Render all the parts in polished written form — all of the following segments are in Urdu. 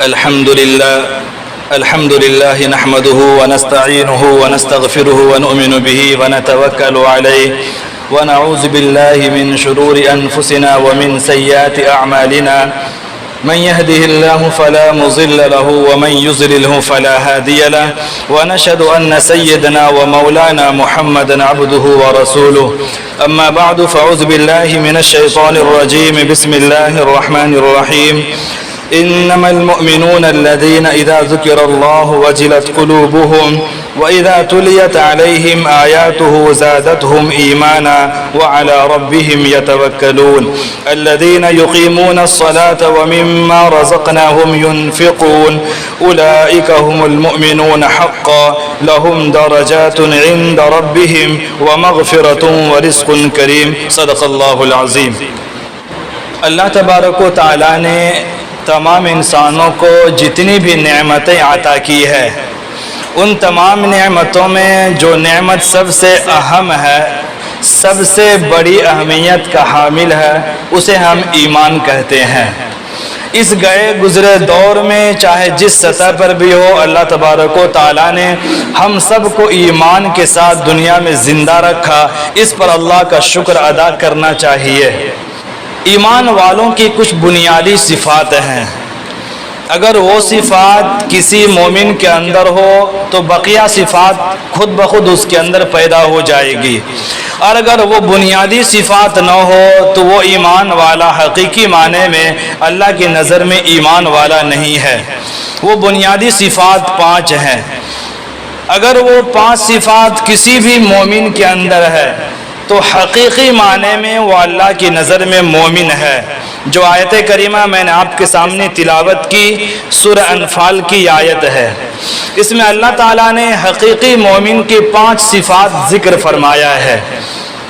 الحمد لله نحمده ونستعينه ونستغفره ونؤمن به ونتوكل عليه ونعوذ بالله من شرور أنفسنا ومن سيئات أعمالنا من يهده الله فلا مضل له ومن يضلله فلا هادي له ونشهد أن سيدنا ومولانا محمدا عبده ورسوله أما بعد فأعوذ بالله من الشيطان الرجيم بسم الله الرحمن الرحيم إنما المؤمنون الذين إذا ذكر الله وجلت قلوبهم وإذا تليت عليهم آياته زادتهم إيمانا وعلى ربهم يتوكلون الذين يقيمون الصلاة ومما رزقناهم ينفقون أولئك هم المؤمنون حقا لهم درجات عند ربهم ومغفرة ورزق كريم صدق الله العظيم. اللہ تبارک و تعالیٰ نے تمام انسانوں کو جتنی بھی نعمتیں عطا کی ہے، ان تمام نعمتوں میں جو نعمت سب سے اہم ہے، سب سے بڑی اہمیت کا حامل ہے، اسے ہم ایمان کہتے ہیں. اس گئے گزرے دور میں چاہے جس سطح پر بھی ہو، اللہ تبارک و تعالیٰ نے ہم سب کو ایمان کے ساتھ دنیا میں زندہ رکھا. اس پر اللہ کا شکر ادا کرنا چاہیے. ایمان والوں کی کچھ بنیادی صفات ہیں. اگر وہ صفات کسی مومن کے اندر ہو تو بقیہ صفات خود بخود اس کے اندر پیدا ہو جائے گی، اور اگر وہ بنیادی صفات نہ ہو تو وہ ایمان والا حقیقی معنی میں اللہ کی نظر میں ایمان والا نہیں ہے. وہ بنیادی صفات 5 ہیں. اگر وہ 5 صفات کسی بھی مومن کے اندر ہے تو حقیقی معنی میں وہ اللہ کی نظر میں مومن ہے. جو آیت کریمہ میں نے آپ کے سامنے تلاوت کی سورہ انفال کی آیت ہے، اس میں اللہ تعالیٰ نے حقیقی مومن کی 5 صفات ذکر فرمایا ہے.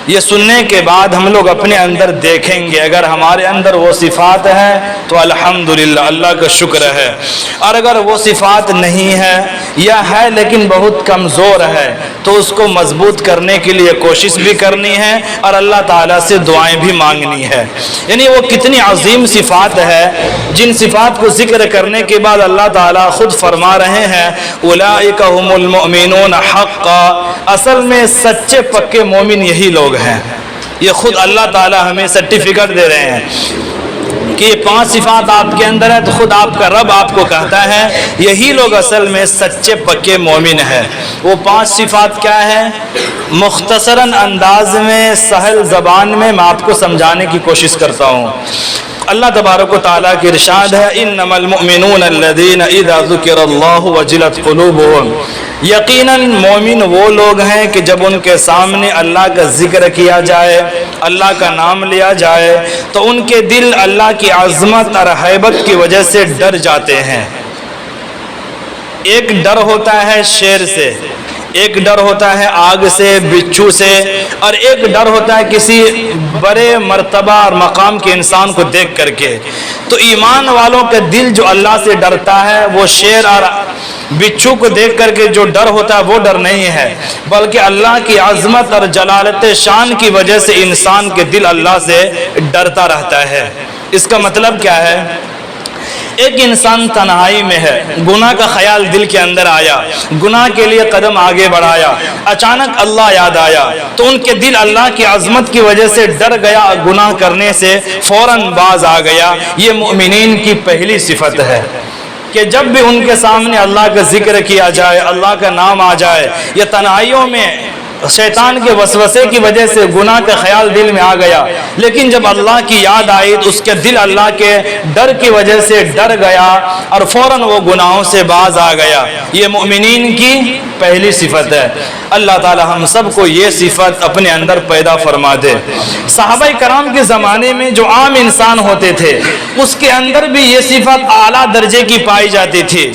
یہ سننے کے بعد ہم لوگ اپنے اندر دیکھیں گے، اگر ہمارے اندر وہ صفات ہیں تو الحمدللہ اللہ کا شکر ہے، اور اگر وہ صفات نہیں ہے یا ہے لیکن بہت کمزور ہے تو اس کو مضبوط کرنے کے لیے کوشش بھی کرنی ہے اور اللہ تعالیٰ سے دعائیں بھی مانگنی ہے. یعنی وہ کتنی عظیم صفات ہے جن صفات کو ذکر کرنے کے بعد اللہ تعالیٰ خود فرما رہے ہیں اولئک هم المؤمنون حقا. اصل میں سچے پکے مومن یہی لوگ ہیں. یہ خود اللہ تعالیٰ ہمیں سرٹیفکیٹ دے رہے ہیں کہ یہ 5 صفات آپ کے اندر ہے، تو خود آپ کا رب آپ کو کہتا ہے یہی لوگ اصل میں سچے پکے مومن ہیں. وہ 5 صفات کیا ہیں؟ مختصراً انداز میں سہل زبان میں آپ کو سمجھانے کی کوشش کرتا ہوں. اللہ تبارک و تعالیٰ کی ارشاد ہے انما المؤمنون الذین اذا ذکر اللہ وجلت قلوبهم. یقیناً مومن وہ لوگ ہیں کہ جب ان کے سامنے اللہ کا ذکر کیا جائے، اللہ کا نام لیا جائے تو ان کے دل اللہ کی عظمت اور ہیبت کی وجہ سے ڈر جاتے ہیں. ایک ڈر ہوتا ہے شیر سے، ایک ڈر ہوتا ہے آگ سے، بچھو سے، اور ایک ڈر ہوتا ہے کسی بڑے مرتبہ اور مقام کے انسان کو دیکھ کر کے. تو ایمان والوں کا دل جو اللہ سے ڈرتا ہے وہ شیر اور بچھو کو دیکھ کر کے جو ڈر ہوتا ہے وہ ڈر نہیں ہے، بلکہ اللہ کی عظمت اور جلالت شان کی وجہ سے انسان کے دل اللہ سے ڈرتا رہتا ہے. اس کا مطلب کیا ہے؟ ایک انسان تنہائی میں ہے، گناہ کا خیال دل کے اندر آیا، گناہ کے لیے قدم آگے بڑھایا، اچانک اللہ یاد آیا تو ان کے دل اللہ کی عظمت کی وجہ سے ڈر گیا، گناہ کرنے سے فوراً باز آ گیا. یہ مومنین کی پہلی صفت ہے کہ جب بھی ان کے سامنے اللہ کا ذکر کیا جائے، اللہ کا نام آ جائے، یہ تنہائیوں میں شیطان کے وسوسے کی وجہ سے گناہ کا خیال دل میں آ گیا، لیکن جب اللہ کی یاد آئی تو اس کے دل اللہ کے ڈر کی وجہ سے ڈر گیا اور فوراً وہ گناہوں سے باز آ گیا. یہ مومنین کی پہلی صفت ہے. اللہ تعالی ہم سب کو یہ صفت اپنے اندر پیدا فرما دے. صحابہ کرام کے زمانے میں جو عام انسان ہوتے تھے اس کے اندر بھی یہ صفت اعلیٰ درجے کی پائی جاتی تھی.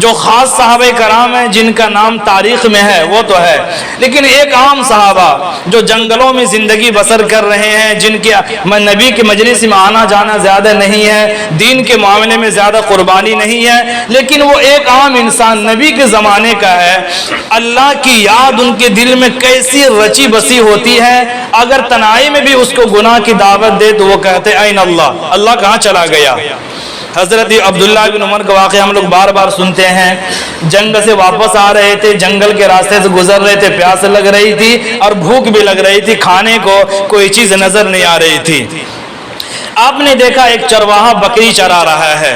جو خاص صحابہ کرام ہیں جن کا نام تاریخ میں ہے وہ تو ہے، لیکن ایک عام صحابہ جو جنگلوں میں زندگی بسر کر رہے ہیں، جن کے نبی کے مجلس میں آنا جانا زیادہ نہیں ہے، دین کے معاملے میں زیادہ قربانی نہیں ہے، لیکن وہ ایک عام انسان نبی کے زمانے کا ہے. اللہ کی یاد ان کے دل میں کیسی رچی بسی ہوتی ہے، اگر تنہائی میں بھی اس کو گناہ کی دعوت دے تو وہ کہتے این اللہ، اللہ کہاں چلا گیا. حضرت عبداللہ بن عمر کا واقعہ ہم لوگ بار بار سنتے ہیں. جنگ سے واپس آ رہے تھے, جنگل کے راستے سے گزر رہے تھے, پیاس لگ رہی تھی اور بھوک بھی لگ رہی تھی, کھانے کو کوئی چیز نظر نہیں آ رہی تھی. آپ نے دیکھا ایک چرواہا بکری چرا رہا ہے.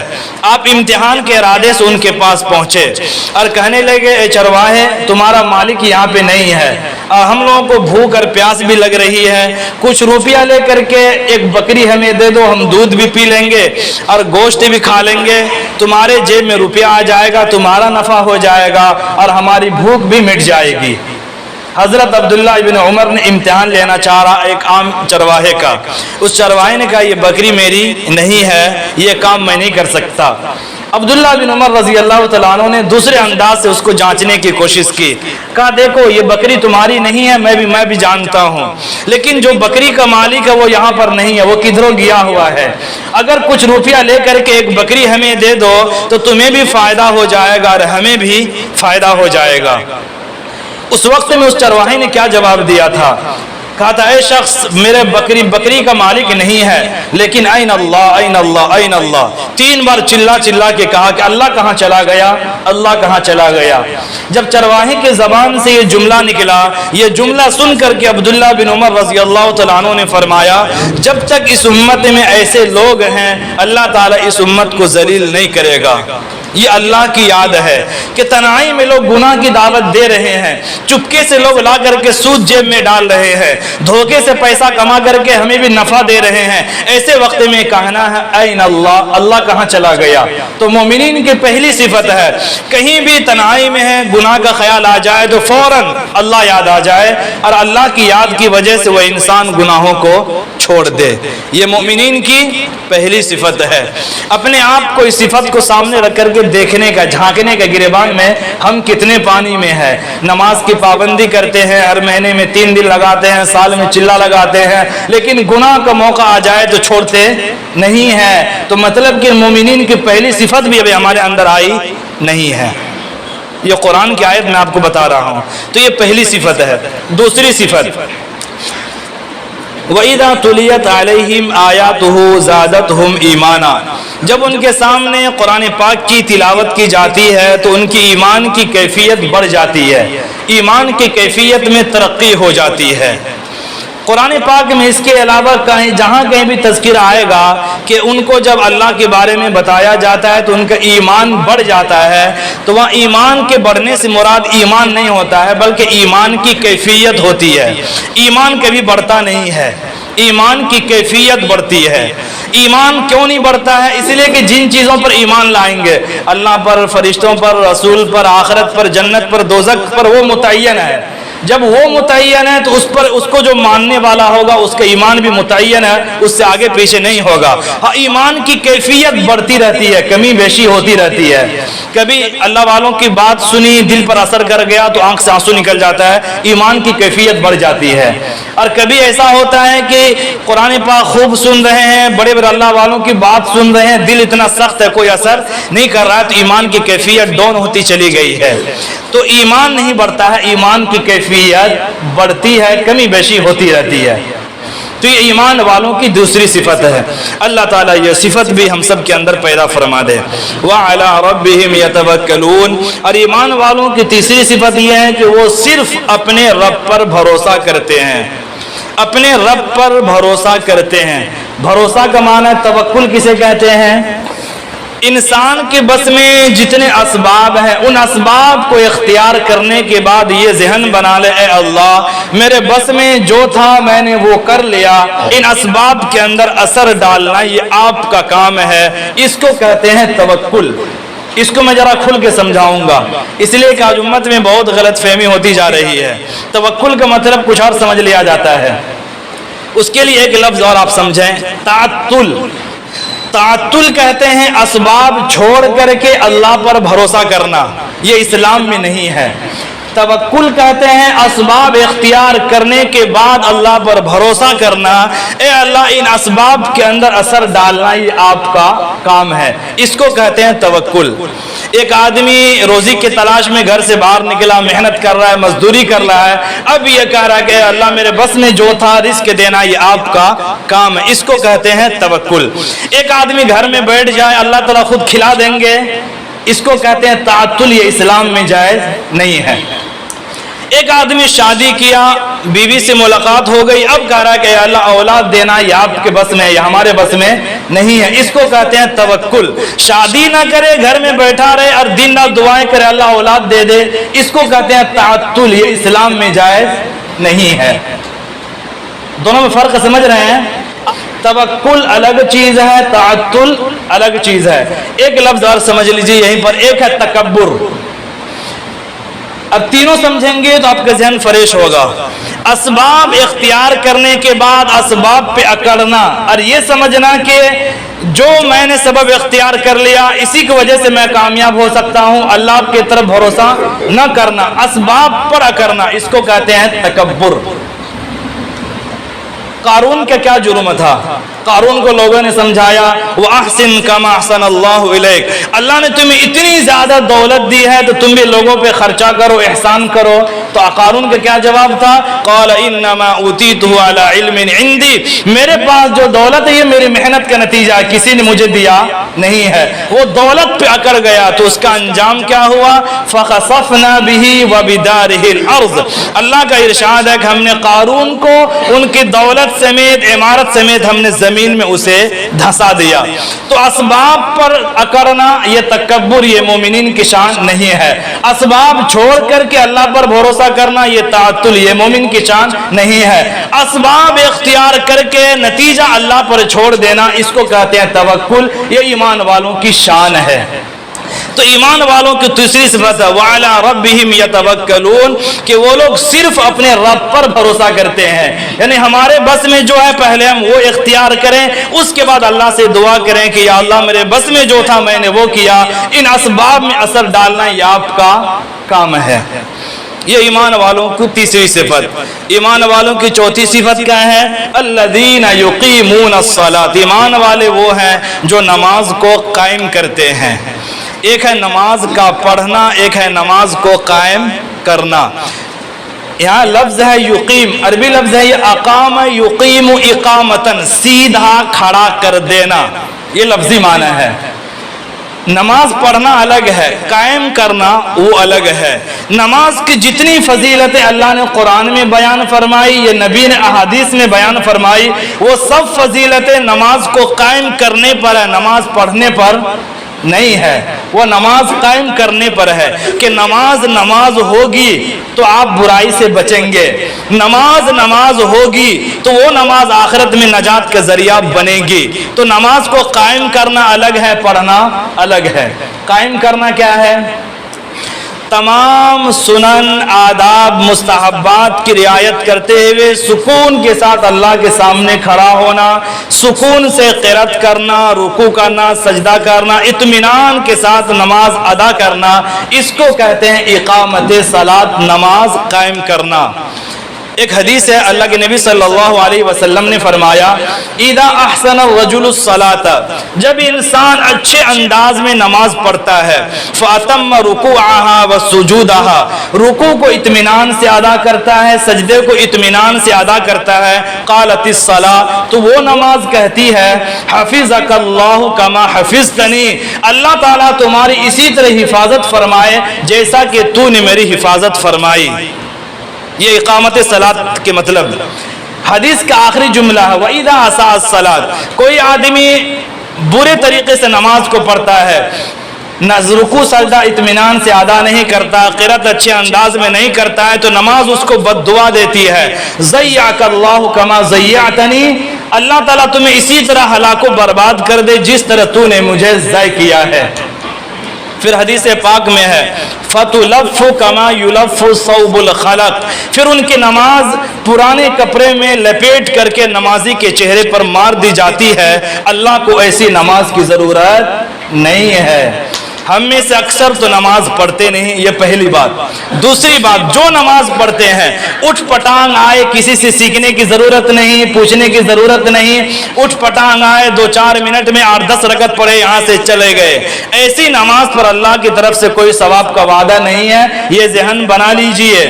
آپ امتحان کے ارادے سے ان کے پاس پہنچے اور کہنے لگے, اے چرواہے, تمہارا مالک یہاں پہ نہیں ہے, ہم لوگوں کو بھوک اور پیاس بھی لگ رہی ہے, کچھ روپیہ لے کر کے ایک بکری ہمیں دے دو, ہم دودھ بھی پی لیں گے اور گوشت بھی کھا لیں گے, تمہارے جیب میں روپیہ آ جائے گا, تمہارا نفع ہو جائے گا اور ہماری بھوک بھی مٹ جائے گی. حضرت عبداللہ ابن عمر نے امتحان لینا چاہ رہا ایک عام چرواہے کا. اس چرواہے نے کہا, یہ بکری میری نہیں ہے, یہ کام میں نہیں کر سکتا. عبداللہ بن عمر رضی اللہ تعالیٰ عنہ نے دوسرے انداز سے اس کو جانچنے کی کوشش کی. کہا, دیکھو یہ بکری تمہاری نہیں ہے, میں بھی جانتا ہوں, لیکن جو بکری کا مالک ہے وہ یہاں پر نہیں ہے, وہ کدھروں گیا ہوا ہے. اگر کچھ روپیہ لے کر کے ایک بکری ہمیں دے دو تو تمہیں بھی فائدہ ہو جائے گا اور ہمیں بھی فائدہ ہو جائے گا. اس وقت میں اس چرواہے نے کیا جواب دیا تھا؟ کہا تھا, اے شخص, میرے بکری کا مالک نہیں ہے, لیکن این اللہ این اللہ این اللہ. 3 بار چلا کے کہا کہ اللہ کہاں چلا گیا, اللہ کہاں چلا گیا. جب چرواہے کے زبان سے یہ جملہ نکلا, یہ جملہ سن کر کے عبداللہ بن عمر رضی اللہ تعالیٰ عنہ نے فرمایا, جب تک اس امت میں ایسے لوگ ہیں اللہ تعالیٰ اس امت کو ذلیل نہیں کرے گا. یہ اللہ کی یاد ہے کہ تنہائی میں لوگ گناہ کی دعوت دے رہے ہیں, چپکے سے لوگ لا کر کے سود جیب میں ڈال رہے ہیں, دھوکے سے پیسہ کما کر کے ہمیں بھی نفع دے رہے ہیں. ایسے وقت میں کہنا ہے این اللہ, اللہ کہاں چلا گیا. تو مومنین کی پہلی صفت ہے, کہیں بھی تنہائی میں ہے, گناہ کا خیال آ جائے تو فوراً اللہ یاد آ جائے اور اللہ کی یاد کی وجہ سے وہ انسان گناہوں کو چھوڑ دے. یہ مومنین کی پہلی صفت ہے. اپنے آپ کو اس صفت کو سامنے رکھ کر کے دیکھنے کا, جھانکنے کا گریبان میں ہم کتنے پانی میں ہے. نماز کی پابندی کرتے ہیں, ہر مہینے میں 3 دن لگاتے ہیں, سال میں چلہ لگاتے ہیں, لیکن گناہ کا موقع آ جائے تو چھوڑتے نہیں ہے. تو مطلب کہ مومنین کی پہلی صفت بھی ابھی ہمارے اندر آئی نہیں ہے. یہ قرآن کی آیت میں آپ کو بتا رہا ہوں. تو یہ پہلی صفت ہے. دوسری صفت, وَإِذَا تُلِيَتْ عَلَيْهِمْ آيَاتُهُ زَادَتْهُمْ إِيمَانًا. جب ان کے سامنے قرآن پاک کی تلاوت کی جاتی ہے تو ان کی ایمان کی کیفیت بڑھ جاتی ہے, ایمان کی کیفیت میں ترقی ہو جاتی ہے. قرآن پاک میں اس کے علاوہ جہاں کہیں بھی تذکرہ آئے گا کہ ان کو جب اللہ کے بارے میں بتایا جاتا ہے تو ان کا ایمان بڑھ جاتا ہے, تو وہاں ایمان کے بڑھنے سے مراد ایمان نہیں ہوتا ہے بلکہ ایمان کی کیفیت ہوتی ہے. ایمان کبھی بڑھتا نہیں ہے, ایمان کی کیفیت بڑھتی ہے. ایمان کیوں نہیں بڑھتا ہے؟ اس لیے کہ جن چیزوں پر ایمان لائیں گے, اللہ پر, فرشتوں پر, رسول پر, آخرت پر, جنت پر, دوزخ پر, وہ متعین ہے. جب وہ متعین ہے تو اس کو جو ماننے والا ہوگا اس کا ایمان بھی متعین ہے, اس سے آگے پیچھے نہیں ہوگا. ہاں, ایمان کی کیفیت بڑھتی رہتی ہے, کمی بیشی ہوتی رہتی ہے. کبھی اللہ والوں کی بات سنی, دل پر اثر کر گیا تو آنکھ سے آنسو نکل جاتا ہے, ایمان کی کیفیت بڑھ جاتی ہے. اور کبھی ایسا ہوتا ہے کہ قرآن پاک خوب سن رہے ہیں, بڑے بڑے اللہ والوں کی بات سن رہے ہیں, دل اتنا سخت ہے, کوئی اثر نہیں کر رہا ہے, تو ایمان کی کیفیت ڈاؤن ہوتی چلی گئی ہے. تو ایمان نہیں بڑھتا ہے, ایمان کی کیفیت بڑھتی ہے, کمی بیشی ہوتی رہتی ہے. تو یہ ایمان والوں کی دوسری صفت ہے. اللہ تعالیٰ یہ صفت بھی ہم سب کے اندر پیدا فرما دے. وَعَلَىٰ رَبِّهِمْ يَتَوَكَّلُونَ. اور ایمان والوں کی تیسری صفت یہ ہے کہ وہ صرف اپنے رب پر بھروسہ کرتے ہیں, اپنے رب پر بھروسہ کرتے ہیں. بھروسہ کا معنی توکل کسے کہتے ہیں؟ انسان کے بس میں جتنے اسباب ہیں ان اسباب کو اختیار کرنے کے بعد یہ ذہن بنا لے, اے اللہ میرے بس میں جو تھا میں نے وہ کر لیا, ان اسباب کے اندر اثر ڈالنا یہ آپ کا کام ہے. اس کو کہتے ہیں توکل. اس کو میں ذرا کھل کے سمجھاؤں گا, اس لیے کہ آج امت میں بہت غلط فہمی ہوتی جا رہی ہے. توکل کا مطلب کچھ اور سمجھ لیا جاتا ہے. اس کے لیے ایک لفظ اور آپ سمجھیں, تعطل. تعطل کہتے ہیں اسباب چھوڑ کر کے اللہ پر بھروسہ کرنا. یہ اسلام میں نہیں ہے. توکل کہتے ہیں اسباب اختیار کرنے کے بعد اللہ پر بھروسہ کرنا. اے اللہ ان اسباب کے اندر اثر ڈالنا یہ آپ کا کام ہے, اس کو کہتے ہیں توکل. ایک آدمی روزی کی تلاش میں گھر سے باہر نکلا, محنت کر رہا ہے, مزدوری کر رہا ہے, اب یہ کہہ رہا ہے کہ اے اللہ میرے بس میں جو تھا رزق دینا یہ آپ کا کام ہے, اس کو کہتے ہیں توکل. ایک آدمی گھر میں بیٹھ جائے اللہ تعالیٰ خود کھلا دیں گے, اس کو کہتے ہیں تعطل, یہ اسلام میں جائز نہیں ہے. ایک آدمی شادی کیا, بیوی سے ملاقات ہو گئی, اب کہہ رہا ہے کہ اللہ اولاد دینا یہ آپ کے بس میں, یہ ہمارے بس میں نہیں ہے, اس کو کہتے ہیں توکل. شادی نہ کرے, گھر میں بیٹھا رہے اور دن رات دعائیں کرے اللہ اولاد دے دے, اس کو کہتے ہیں تعطل, یہ اسلام میں جائز نہیں ہے. دونوں میں فرق سمجھ رہے ہیں؟ توکل الگ چیز ہے, تعطل الگ چیز ہے. ایک لفظ اور سمجھ لیجیے یہیں پر, ایک ہے تکبر. اب تینوں سمجھیں گے تو آپ کا ذہن فریش ہوگا. اسباب اختیار کرنے کے بعد اسباب پہ اکڑنا اور یہ سمجھنا کہ جو میں نے سبب اختیار کر لیا اسی کی وجہ سے میں کامیاب ہو سکتا ہوں, اللہ کی طرف بھروسہ نہ کرنا, اسباب پر اکڑنا, اس کو کہتے ہیں تکبر. قارون کا کیا جرم تھا؟ قارون کو لوگوں نے سمجھایا وَأَحْسِن كَمَا أَحْسَنَ اللَّهُ إِلَيْكَ, اللہ نے تمہیں اتنی زیادہ دولت دی ہے تو تم بھی لوگوں پہ خرچہ کرو, احسان کرو. تو قارون کا کیا جواب تھا؟ قَالَ إِنَّمَا أُوتِيتُهُ عَلَى عِلْمٍ عِنْدِي, میرے پاس جو دولت ہے یہ میری محنت کا نتیجہ ہے, کسی نے مجھے دیا نہیں ہے. وہ دولت پہ اکڑ گیا تو اس کا انجام کیا ہوا؟ فَخَسَفْنَا بِهِ وَبِدَارِهِ الْأَرْضِ, اللہ کا ارشاد ہے کہ ہم نے قارون کو ان کی دولت سمیت, عمارت سمیت ہم نے زمین میں اسے دھسا دیا. تو اسباب پر اکڑنا یہ تکبر, یہ مومنین کی شان نہیں ہے. اسباب چھوڑ کر کے اللہ پر بھروسہ کرنا یہ تعطل, یہ مومن کی شان نہیں ہے. اسباب اختیار کر کے نتیجہ اللہ پر چھوڑ دینا اس کو کہتے ہیں توکل, یہ ایمان والوں کی شان ہے. تو ایمان والوں کی تیسری صفت ہے وَعَلَىٰ رَبِّهِمْ يَتَوَكَّلُونَ, کہ وہ لوگ صرف اپنے رب پر بھروسہ کرتے ہیں. یعنی ہمارے بس میں جو ہے پہلے ہم وہ اختیار کریں, اس کے بعد اللہ سے دعا کریں کہ یا اللہ میرے بس میں جو تھا میں نے وہ کیا, ان اسباب میں اثر ڈالنا یہ آپ کا کام ہے. یہ ایمان والوں کی تیسری صفت. ایمان والوں کی چوتھی صفت کیا ہے؟ الذین یقیمون الصلاۃ, ایمان والے وہ ہیں جو نماز کو قائم کرتے ہیں. ایک ہے نماز کا پڑھنا, ایک ہے نماز کو قائم کرنا. یہاں لفظ ہے یقیم, عربی لفظ ہے یہ اقام یقیم اقامتن, سیدھا کھڑا کر دینا, یہ لفظی معنی ہے. نماز پڑھنا الگ ہے, قائم کرنا وہ الگ ہے. نماز کی جتنی فضیلتیں اللہ نے قرآن میں بیان فرمائی, یہ نبی نے احادیث میں بیان فرمائی, وہ سب فضیلتیں نماز کو قائم کرنے پر ہے, نماز پڑھنے پر نہیں ہے. وہ نماز قائم کرنے پر ہے کہ نماز ہوگی تو آپ برائی سے بچیں گے, نماز ہوگی تو وہ نماز آخرت میں نجات کا ذریعہ بنے گی. تو نماز کو قائم کرنا الگ ہے, پڑھنا الگ ہے. قائم کرنا کیا ہے؟ تمام سنن, آداب, مستحبات کی رعایت کرتے ہوئے سکون کے ساتھ اللہ کے سامنے کھڑا ہونا, سکون سے قرات کرنا, رکوع کرنا, سجدہ کرنا, اطمینان کے ساتھ نماز ادا کرنا, اس کو کہتے ہیں اقامت صلاۃ, نماز قائم کرنا. ایک حدیث ہے, اللہ کے نبی صلی اللہ علیہ وسلم نے فرمایا اذا احسن الرجل الصلاۃ, جب انسان اچھے انداز میں نماز پڑھتا ہے, فاتم رکوعها وسجودها, رکوع کو اطمینان سے ادا کرتا ہے, سجدے کو اطمینان سے ادا کرتا ہے, قالت الصلاۃ, تو وہ نماز کہتی ہے حفظک اللہ کما حفظتنی, اللہ تعالیٰ تمہاری اسی طرح حفاظت فرمائے جیسا کہ تو نے میری حفاظت فرمائی. یہ اقامت صلاۃ کے مطلب. حدیث کا آخری جملہ ہے وَإِذَا أَسَاءَ الصَّلَاةَ, کوئی آدمی برے طریقے سے نماز کو پڑھتا ہے, نہ رکوع سجدہ اطمینان سے ادا نہیں کرتا, قرات اچھے انداز میں نہیں کرتا ہے, تو نماز اس کو بد دعا دیتی ہے. ضَيَّعَكَ اللَّهُ كَمَا ضَيَّعْتَنِي, اللہ تعالیٰ تمہیں اسی طرح ہلاک و برباد کر دے جس طرح تو نے مجھے ضائع کیا ہے. پھر حدیث پاک میں ہے فَتُلَفُّ كَمَا يُلَفُّ ثَوْبُ الْخَلَقِ, پھر ان کی نماز پرانے کپڑے میں لپیٹ کر کے نمازی کے چہرے پر مار دی جاتی ہے. اللہ کو ایسی نماز کی ضرورت نہیں ہے. ہم میں سے اکثر تو نماز پڑھتے نہیں، یہ پہلی بات۔ دوسری بات، جو نماز پڑھتے ہیں اٹھ پٹانگ آئے، کسی سے سیکھنے کی ضرورت نہیں، پوچھنے کی ضرورت نہیں، اٹھ پٹانگ آئے 2-4 منٹ میں 8-10 رکعت پڑھے، یہاں سے چلے گئے، ایسی نماز پر اللہ کی طرف سے کوئی ثواب کا وعدہ نہیں ہے، یہ ذہن بنا لیجئے۔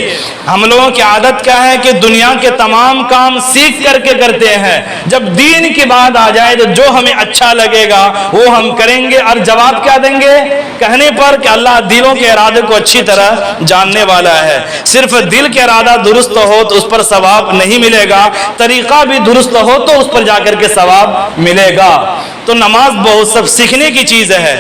ہم لوگوں کی عادت کیا ہے کہ دنیا کے تمام کام سیکھ کر کے کرتے ہیں، جب دین کی بات آ جائے تو جو ہمیں اچھا لگے گا وہ ہم کریں گے، اور جواب کیا دیں گے کہنے پر کہ اللہ دلوں کے ارادے کو اچھی طرح جاننے والا ہے۔ صرف دل کے ارادہ درست ہو تو اس پر ثواب نہیں ملے گا، طریقہ بھی درست ہو تو اس پر جا کر کے ثواب ملے گا۔ تو نماز بہت سب سیکھنے کی چیز ہے،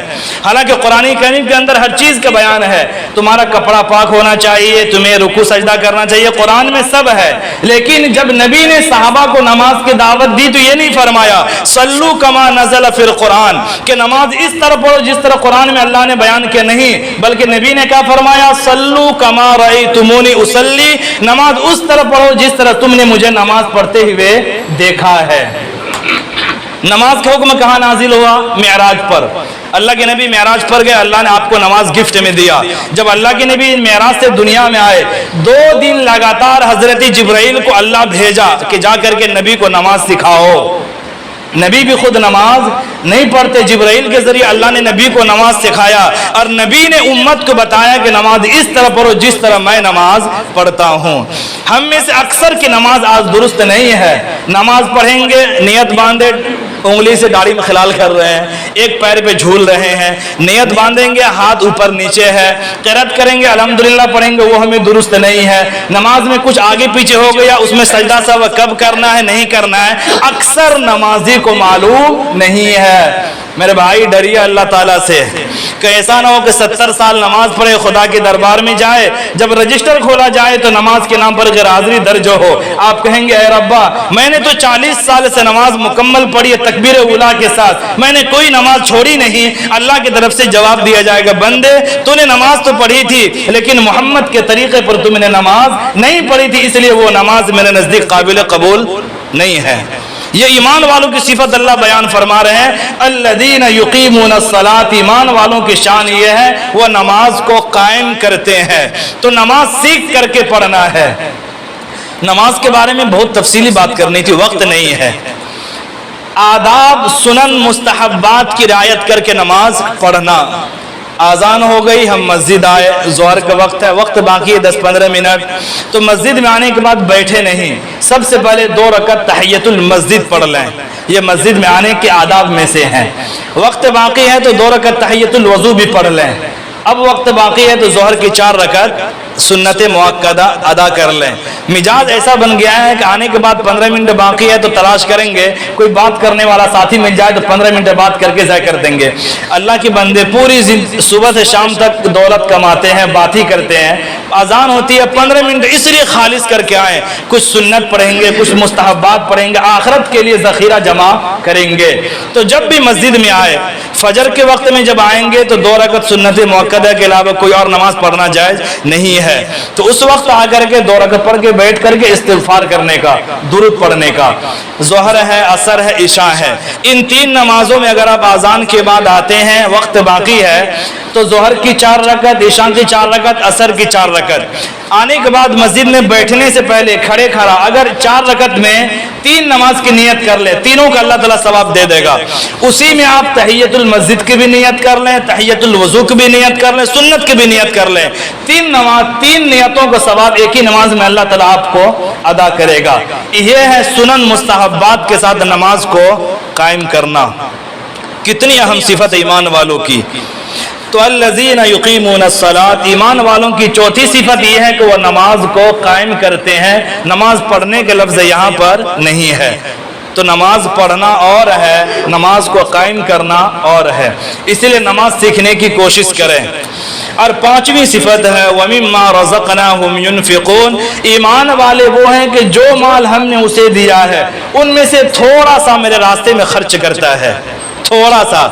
حالانکہ قرآن کریم کے اندر ہر چیز کا بیان ہے، تمہارا کپڑا پاک ہونا چاہیے، تمہیں رکوع سجدہ کرنا چاہیے، قرآن میں سب ہے۔ لیکن جب نبی نے صحابہ کو نماز کی دعوت دی تو یہ نہیں فرمایا صلو کما نزل فی القرآن کہ نماز اس طرح پڑھو جس طرح قرآن میں اللہ نے بیان کیا، نہیں، بلکہ نبی نے کیا فرمایا صلو کما رأیتمونی اصلی، نماز اس طرح پڑھو جس طرح تم نے مجھے نماز پڑھتے ہوئے دیکھا ہے۔ نماز کا حکم کہاں نازل ہوا؟ معراج پر۔ اللہ کے نبی معراج پر گئے، اللہ نے آپ کو نماز گفٹ میں دیا۔ جب اللہ کے نبی معراج سے دنیا میں آئے 2 دن لگاتار حضرت جبرائیل کو اللہ بھیجا کہ جا کر کے نبی کو نماز سکھاؤ۔ نبی بھی خود نماز نہیں پڑھتے، جبرائیل کے ذریعے اللہ نے نبی کو نماز سکھایا، اور نبی نے امت کو بتایا کہ نماز اس طرح پڑھو جس طرح میں نماز پڑھتا ہوں۔ ہم میں سے اکثر کی نماز آج درست نہیں ہے، نماز پڑھیں گے نیت باندھے انگلی سے داڑھی میں خلال کر رہے ہیں، ایک پیر پہ جھول رہے ہیں، نیت باندھیں گے ہاتھ اوپر نیچے ہے، قرات کریں گے الحمدللہ پڑھیں گے وہ ہمیں درست نہیں ہے، نماز میں کچھ آگے پیچھے ہو گیا، اس میں سجدہ سہو کب کرنا ہے نہیں کرنا ہے، اکثر نمازی کو معلوم نہیں ہے۔ میرے بھائی ڈریے اللہ تعالیٰ سے کہ ایسا نہ ہو کہ 70 سال نماز پڑھے خدا کے دربار میں جائے، جب رجسٹر کھولا جائے تو نماز کے نام پر غیر حاضری درج ہو، آپ کہیں گے اے ربا میں نے تو 40 سال سے نماز مکمل پڑھی ہے تکبیر اولیٰ کے ساتھ، میں نے کوئی نماز چھوڑی نہیں۔ اللہ کی طرف سے جواب دیا جائے گا بندے تو نے نماز تو پڑھی تھی لیکن محمد کے طریقے پر تم نے نماز نہیں پڑھی تھی، اس لیے وہ نماز میرے نزدیک قابل قبول نہیں ہے۔ یہ ایمان والوں کی صفت اللہ بیان فرما رہے ہیں الذین یقیمون الصلاۃ، ایمان والوں کی شان یہ ہے وہ نماز کو قائم کرتے ہیں۔ تو نماز سیکھ کر کے پڑھنا ہے۔ نماز کے بارے میں بہت تفصیلی بات کرنی تھی، وقت نہیں ہے۔ آداب سنن مستحبات کی رعایت کر کے نماز پڑھنا۔ آذان ہو گئی، ہم مسجد آئے، ظہر کا وقت ہے، وقت باقی ہے 10-15 منٹ، تو مسجد میں آنے کے بعد بیٹھے نہیں، سب سے پہلے 2 رکعت تحیۃ المسجد پڑھ لیں، یہ مسجد میں آنے کے آداب میں سے ہیں۔ وقت باقی ہے تو 2 رکعت تحیۃ الوضو بھی پڑھ لیں۔ اب وقت باقی ہے تو ظہر کی 4 رکعت سنت موقدہ ادا کر لیں۔ مزاج ایسا بن گیا ہے کہ آنے کے بعد 15 منٹ باقی ہے تو تلاش کریں گے کوئی بات کرنے والا ساتھی مل جائے تو 15 منٹ بات کر کے ضائع کر دیں گے۔ اللہ کے بندے پوری صبح سے شام تک دولت کماتے ہیں، بات ہی کرتے ہیں، اذان ہوتی ہے 15 منٹ اس لیے خالص کر کے آئیں، کچھ سنت پڑھیں گے، کچھ مستحبات پڑھیں گے، آخرت کے لیے ذخیرہ جمع کریں گے۔ تو جب بھی مسجد میں آئے، فجر کے وقت میں جب آئیں گے تو 2 رکعت سنت موقدہ کے علاوہ کوئی اور نماز پڑھنا جائز نہیں ہے۔ تو اس وقت آ کر کے 2 رکعت پڑھ کے بیٹھ کر کے استغفار کرنے کا، درود پڑھنے کا۔ ظہر ہے، عصر ہے، عشاء ہے، ان 3 نمازوں میں اگر آپ اذان کے بعد آتے ہیں، وقت باقی ہے تو ظہر کی 4 رکعت، عشاء کی 4 رکعت، عصر کی 4 رکعت۔ آنے کے بعد مسجد میں بیٹھنے سے پہلے کھڑے کھڑا اگر 4 رکعت میں 3 نماز کی نیت کر لے، تینوں کا اللہ تعالیٰ ثواب دے دے گا۔ اسی میں آپ تحیۃ المسجد کی بھی نیت کر لیں، تحیۃ الوضو کی بھی نیت کر لیں، سنت کی بھی نیت کر لیں، 3 نیتوں کا ثواب ایک ہی نماز میں اللہ تعالیٰ آپ کو ادا کرے گا۔ یہ ہے سنن مستحبات کے ساتھ نماز کو قائم کرنا۔ کتنی اہم صفت ایمان والوں کی۔ تو الذین یقیمون الصلاۃ، ایمان والوں کی چوتھی صفت یہ ہے کہ وہ نماز کو قائم کرتے ہیں۔ نماز پڑھنے کے لفظ یہاں پر نہیں ہے، تو نماز پڑھنا اور ہے، نماز کو قائم کرنا اور ہے، اس لیے نماز سیکھنے کی کوشش کریں۔ اور 5ویں صفت ہے وَمِمَّا رَزَقْنَاهُمْ يُنْفِقُونَ، ایمان والے وہ ہیں کہ جو مال ہم نے اسے دیا ہے ان میں سے تھوڑا سا میرے راستے میں خرچ کرتا ہے۔ تھوڑا سا.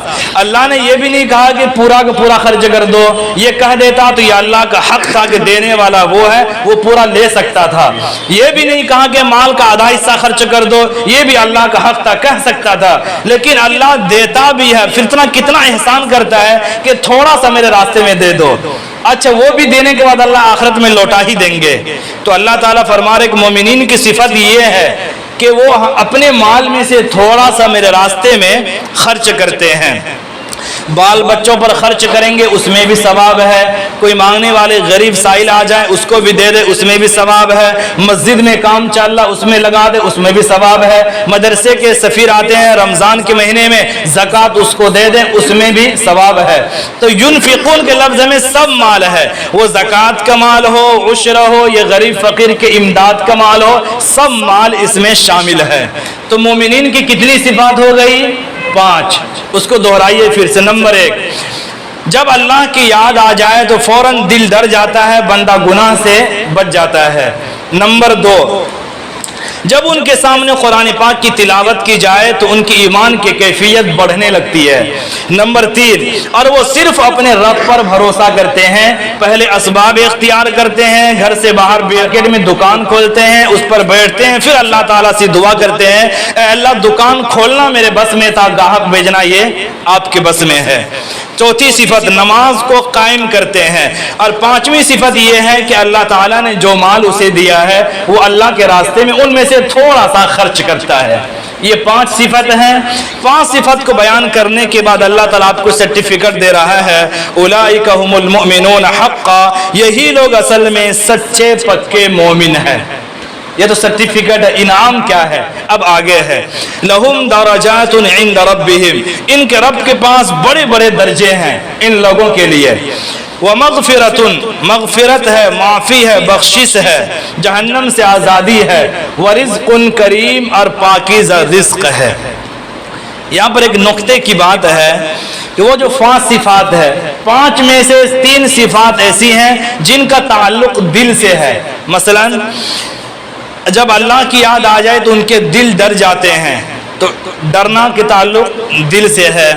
اللہ نے یہ بھی نہیں کہا کہ پورا کا پورا خرچ کر دو. یہ کہہ دیتا تو یہ اللہ کا حق تھا کہ دینے والا وہ ہے, وہ پورا لے سکتا تھا. یہ بھی نہیں کہا کہ مال کا آدھا حصہ خرچ کر دو, یہ بھی اللہ کا حق تھا, کہہ سکتا تھا. لیکن اللہ دیتا بھی ہے. پھر کتنا احسان کرتا ہے کہ تھوڑا سا میرے راستے میں دے دو. اچھا وہ بھی دینے کے بعد اللہ آخرت میں لوٹا ہی دیں گے. تو اللہ تعالیٰ فرما رہے کہ مومنین کی صفت یہ ہے کہ وہ اپنے مال میں سے تھوڑا سا میرے راستے میں خرچ کرتے ہیں. بال بچوں پر خرچ کریں گے اس میں بھی ثواب ہے. کوئی مانگنے والے غریب سائل آ جائے اس کو بھی دے دے, اس میں بھی ثواب ہے. مسجد میں کام چل رہا اس میں لگا دے, اس میں بھی ثواب ہے. مدرسے کے سفیر آتے ہیں رمضان کے مہینے میں, زکوٰۃ اس کو دے دیں, اس میں بھی ثواب ہے. تو ينفقون کے لفظ میں سب مال ہے, وہ زکوٰۃ کا مال ہو, عشر ہو, یہ غریب فقیر کے امداد کا مال ہو, سب مال اس میں شامل ہے. تو مومنین کی کتنی صفات ہو گئی؟ 5. اس کو دہرائیے پھر سے. نمبر 1, جب اللہ کی یاد آ جائے تو فوراً دل ڈر جاتا ہے, بندہ گناہ سے بچ جاتا ہے. نمبر 2, جب ان کے سامنے قرآن پاک کی تلاوت کی جائے تو ان کی ایمان کی کیفیت بڑھنے لگتی ہے. نمبر 3, اور وہ صرف اپنے رب پر بھروسہ کرتے ہیں. پہلے اسباب اختیار کرتے ہیں, گھر سے باہر مارکیٹ میں دکان کھولتے ہیں, اس پر بیٹھتے ہیں, پھر اللہ تعالیٰ سے دعا کرتے ہیں اے اللہ دکان کھولنا میرے بس میں تھا, گاہک بھیجنا یہ آپ کے بس میں ہے. چوتھی صفت, نماز کو قائم کرتے ہیں. اور 5ویں صفت یہ ہے کہ اللہ تعالیٰ نے جو مال اسے دیا ہے وہ اللہ کے راستے میں ان میں سے تھوڑا سا خرچ کرتا ہے. یہ 5 صفت ہیں. 5 صفت کو بیان کرنے کے بعد اللہ تعالیٰ آپ کو سرٹیفکیٹ دے رہا ہے, اولئک هم المؤمنون حقا, یہی لوگ اصل میں سچے پکے مومن ہیں. یہ تو سرٹیفکیٹ ہے. انعام کیا ہے اب آگے ہے, لہم درجات عند ربہم, ان کے رب کے پاس بڑے بڑے درجے ہیں ان لوگوں کے لیے. ومغفرۃ, مغفرت ہے, معافی ہے, بخشش ہے, جہنم سے آزادی ہے. ورزق کریم, اور پاکیزہ رزق ہے. یہاں پر ایک نقطے کی بات ہے کہ وہ جو 5 صفات ہے, 5 میں سے 3 صفات ایسی ہیں جن کا تعلق دل سے ہے. مثلا جب اللہ کی یاد آ جائے تو ان کے دل ڈر جاتے ہیں, تو ڈرنا کے تعلق دل سے ہے.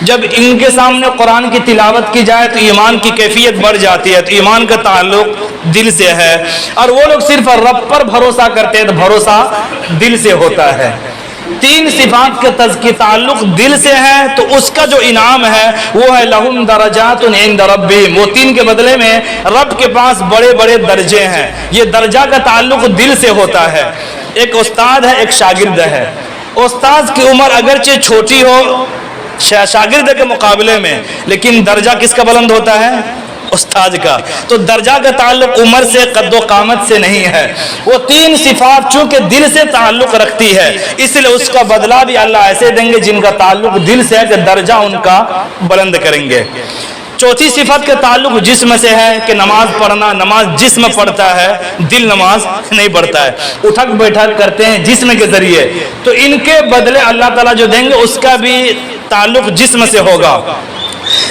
جب ان کے سامنے قرآن کی تلاوت کی جائے تو ایمان کی کیفیت بڑھ جاتی ہے, تو ایمان کا تعلق دل سے ہے. اور وہ لوگ صرف رب پر بھروسہ کرتے ہیں تو بھروسہ دل سے ہوتا ہے. 3 صفات کا تعلق دل سے ہے تو اس کا جو انعام ہے وہ ہے لہم درجات عند ربہم. وہ 3 کے بدلے میں رب کے پاس بڑے بڑے درجے ہیں. یہ درجہ کا تعلق دل سے ہوتا ہے. ایک استاد ہے, ایک شاگرد ہے. استاد کی عمر اگرچہ چھوٹی ہو شاگرد کے مقابلے میں, لیکن درجہ کس کا بلند ہوتا ہے؟ استاد کا. تو درجہ کا تعلق عمر سے, قد و قامت سے نہیں ہے. وہ 3 صفات چونکہ دل سے تعلق رکھتی ہے اس لیے اس کا بدلہ بھی اللہ ایسے دیں گے جن کا تعلق دل سے ہے کہ درجہ ان کا بلند کریں گے. چوتھی صفت کا تعلق جسم سے ہے کہ نماز پڑھنا, نماز جسم پڑھتا ہے, دل نماز نہیں پڑھتا ہے. اٹھک بیٹھک کرتے ہیں جسم کے ذریعے, تو ان کے بدلے اللہ تعالیٰ جو دیں گے اس کا بھی تعلق جسم سے ہوگا.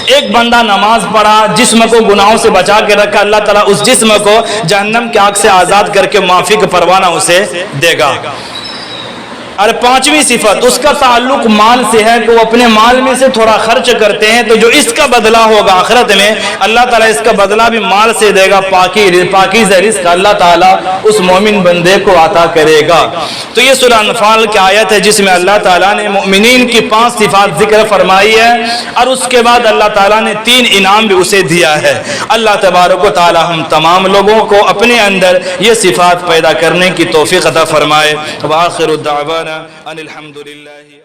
ایک بندہ نماز پڑھا, جسم کو گناہوں سے بچا کے رکھا, اللہ تعالیٰ اس جسم کو جہنم کی آگ سے آزاد کر کے معافی کا پروانہ اسے دے گا. اور 5ویں صفت اس کا تعلق مال سے ہے کہ وہ اپنے مال میں سے تھوڑا خرچ کرتے ہیں, تو جو اس کا بدلہ ہوگا آخرت میں اللہ تعالیٰ اس کا بدلہ بھی مال سے دے گا. پاکیزہ رزق اللہ تعالیٰ اس مومن بندے کو عطا کرے گا. تو یہ سورہ انفال کی آیت ہے جس میں اللہ تعالیٰ نے مومنین کی 5 صفات ذکر فرمائی ہے, اور اس کے بعد اللہ تعالیٰ نے 3 انعام بھی اسے دیا ہے. اللہ تبارک و تعالیٰ ہم تمام لوگوں کو اپنے اندر یہ صفات پیدا کرنے کی توفیق عطا فرمائے. وآخر الدعوانا ان الحمد للہ.